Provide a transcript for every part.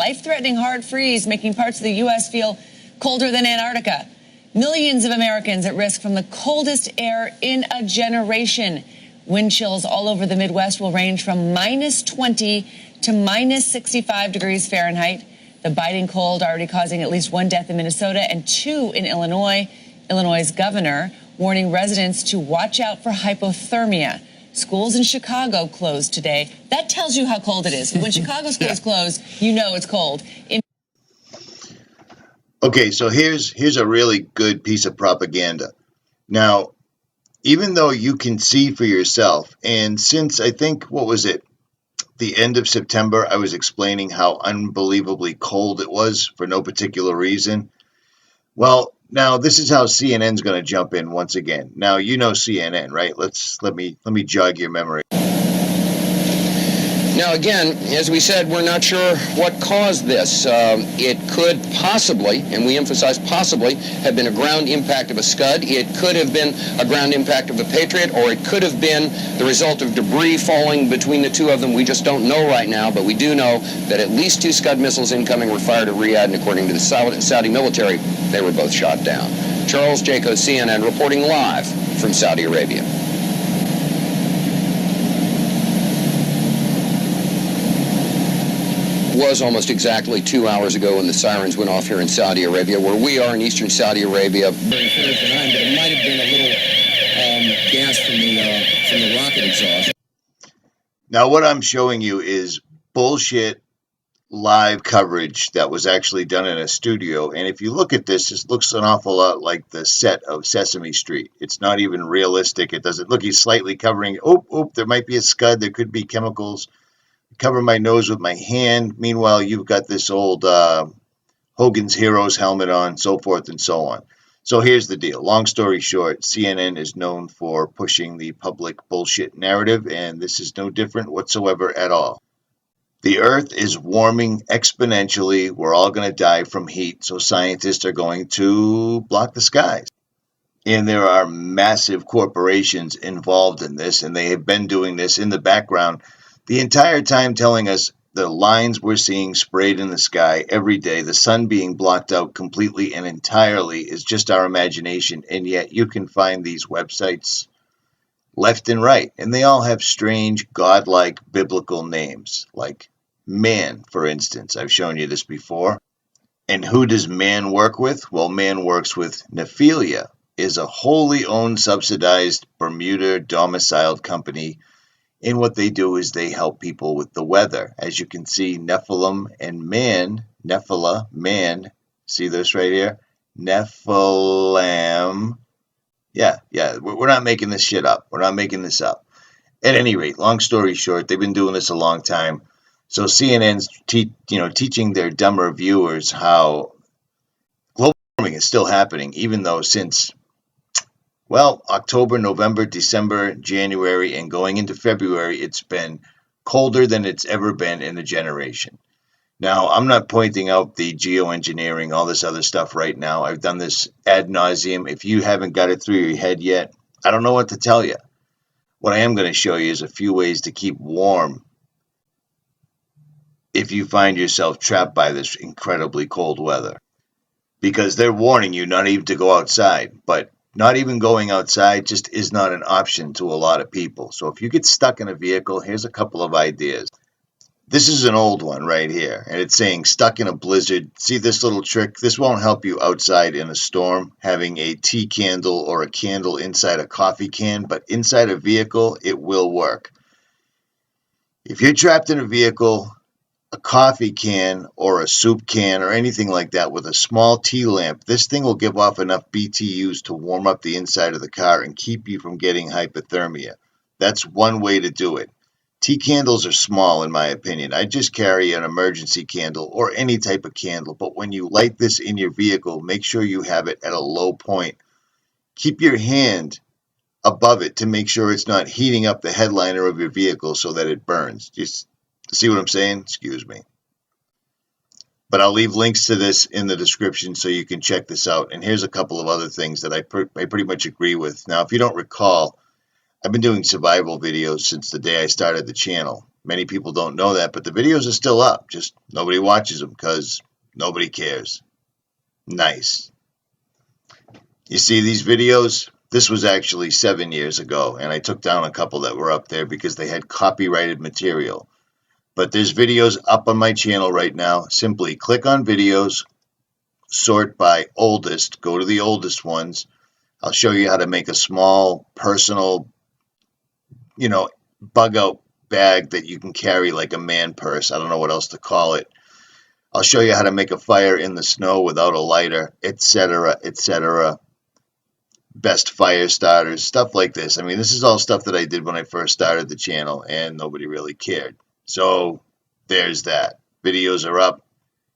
life-threatening hard freeze, making parts of the U.S. feel colder than Antarctica. Millions of Americans at risk from the coldest air in a generation. Wind chills all over the Midwest will range from -20 to -65 degrees Fahrenheit. The biting cold already causing at least 1 death in Minnesota and 2 in Illinois. Illinois' governor warning residents to watch out for hypothermia. Schools in Chicago closed today. That tells you how cold it is. When Chicago schools close, you know it's cold. Okay, so here's a really good piece of propaganda. Now, even though you can see for yourself, and since I think, what was it, the end of September, I was explaining how unbelievably cold it was for no particular reason. Well, now this is how CNN's going to jump in once again. Now, you know CNN, right? Let me jog your memory. Now, again, as we said, we're not sure what caused this. It could possibly, and we emphasize possibly, have been a ground impact of a Scud. It could have been a ground impact of a Patriot, or it could have been the result of debris falling between the two of them. We just don't know right now, but we do know that at least 2 Scud missiles incoming were fired at Riyadh, and according to the Saudi military, they were both shot down. Charles Jaco, CNN, reporting live from Saudi Arabia. Was almost exactly 2 hours ago when the sirens went off here in Saudi Arabia, where we are in eastern Saudi Arabia. Very Thursday night, but it might have been a little gas from the rocket exhaust. Now, what I'm showing you is bullshit live coverage that was actually done in a studio. And if you look at this, this looks an awful lot like the set of Sesame Street. It's not even realistic. It doesn't look. He's slightly covering. Oh, there might be a Scud. There could be chemicals. Cover my nose with my hand. Meanwhile, you've got this old Hogan's Heroes helmet on, so forth and so on. So here's the deal. Long story short, CNN is known for pushing the public bullshit narrative, and this is no different whatsoever at all. The Earth is warming exponentially. We're all going to die from heat, so scientists are going to block the skies. And there are massive corporations involved in this, and they have been doing this in the background the entire time, telling us the lines we're seeing sprayed in the sky every day, the sun being blocked out completely and entirely, is just our imagination. And yet you can find these websites left and right, and they all have strange, godlike biblical names, like man, for instance. I've shown you this before. And who does man work with? Well, man works with 𝗵𝗂𝗍, is a wholly owned, subsidized, Bermuda domiciled company. And what they do is they help people with the weather. As you can see, Nephilim and man, Nephilah, man, see this right here? Nephilim. Yeah, we're not making this shit up. We're not making this up. At any rate, long story short, they've been doing this a long time. So CNN's teaching their dumber viewers how global warming is still happening, even though since October, November, December, January, and going into February, it's been colder than it's ever been in a generation. Now, I'm not pointing out the geoengineering, all this other stuff right now. I've done this ad nauseum. If you haven't got it through your head yet, I don't know what to tell you. What I am going to show you is a few ways to keep warm if you find yourself trapped by this incredibly cold weather. Because they're warning you not even to go outside, but not even going outside just is not an option to a lot of people. So if you get stuck in a vehicle, here's a couple of ideas. This is an old one right here, and it's saying stuck in a blizzard. See this little trick? This won't help you outside in a storm, having a tea candle or a candle inside a coffee can, but inside a vehicle, it will work. If you're trapped in a vehicle, a coffee can or a soup can or anything like that with a small tea lamp, this thing will give off enough BTUs to warm up the inside of the car and keep you from getting hypothermia. That's one way to do it. Tea candles are small, in my opinion. I just carry an emergency candle or any type of candle, but when you light this in your vehicle, make sure you have it at a low point. Keep your hand above it to make sure it's not heating up the headliner of your vehicle so that it burns. Just see what I'm saying? Excuse me. But I'll leave links to this in the description so you can check this out. And here's a couple of other things that I pretty much agree with. Now, if you don't recall, I've been doing survival videos since the day I started the channel. Many people don't know that, but the videos are still up. Just nobody watches them because nobody cares. Nice. You see these videos? This was actually 7 years ago, and I took down a couple that were up there because they had copyrighted material. But there's videos up on my channel right now. Simply click on videos, sort by oldest, go to the oldest ones. I'll show you how to make a small personal, bug out bag that you can carry like a man purse. I don't know what else to call it. I'll show you how to make a fire in the snow without a lighter, etc., etc. Best fire starters, stuff like this. I mean, this is all stuff that I did when I first started the channel and nobody really cared. So there's that. Videos are up.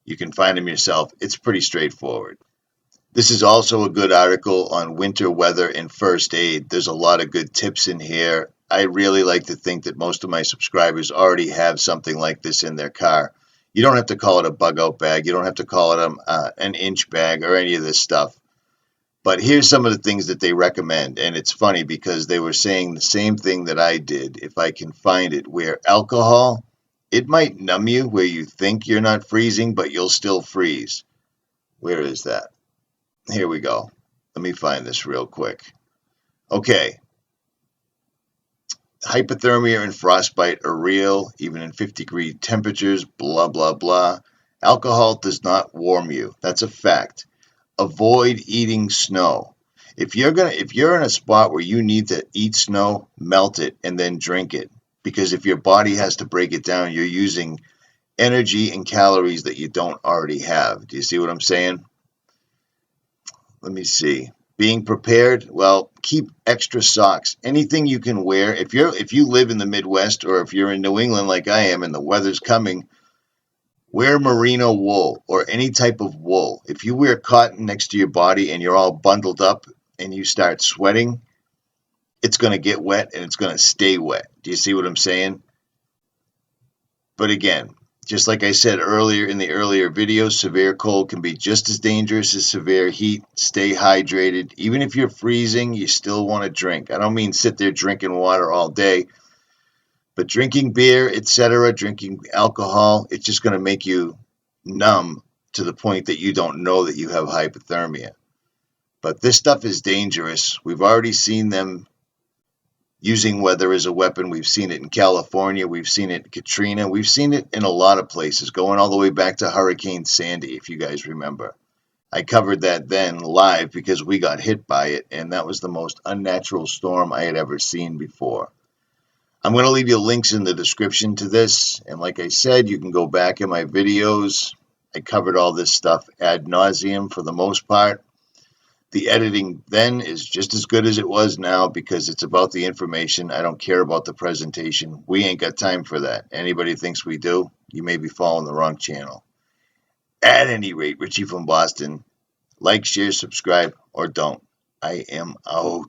You can find them yourself. It's pretty straightforward. This is also a good article on winter weather and first aid. There's a lot of good tips in here. I really like to think that most of my subscribers already have something like this in their car. You don't have to call it a bug out bag. You don't have to call it an inch bag or any of this stuff. But here's some of the things that they recommend. And it's funny because they were saying the same thing that I did, if I can find it, where alcohol, it might numb you where you think you're not freezing, but you'll still freeze. Where is that? Here we go. Let me find this real quick. Okay. Hypothermia and frostbite are real, even in 50-degree temperatures, blah, blah, blah. Alcohol does not warm you. That's a fact. Avoid eating snow. If you're in a spot where you need to eat snow, melt it and then drink it. Because if your body has to break it down, you're using energy and calories that you don't already have. Do you see what I'm saying? Let me see. Being prepared, well, keep extra socks. Anything you can wear. If you live in the Midwest or if you're in New England like I am and the weather's coming, wear merino wool or any type of wool. If you wear cotton next to your body and you're all bundled up and you start sweating, it's going to get wet and it's going to stay wet. Do you see what I'm saying? But again, just like I said earlier in the earlier videos, severe cold can be just as dangerous as severe heat. Stay hydrated. Even if you're freezing, you still want to drink. I don't mean sit there drinking water all day, but drinking beer, etc., drinking alcohol, it's just going to make you numb to the point that you don't know that you have hypothermia. But this stuff is dangerous. We've already seen them using weather as a weapon. We've seen it in California. We've seen it in Katrina. We've seen it in a lot of places, going all the way back to Hurricane Sandy, if you guys remember. I covered that then live because we got hit by it, and that was the most unnatural storm I had ever seen before. I'm going to leave you links in the description to this, and like I said, you can go back in my videos. I covered all this stuff ad nauseum for the most part. The editing then is just as good as it was now because it's about the information. I don't care about the presentation. We ain't got time for that. Anybody thinks we do, you may be following the wrong channel. At any rate, Richie from Boston, like, share, subscribe, or don't. I am out.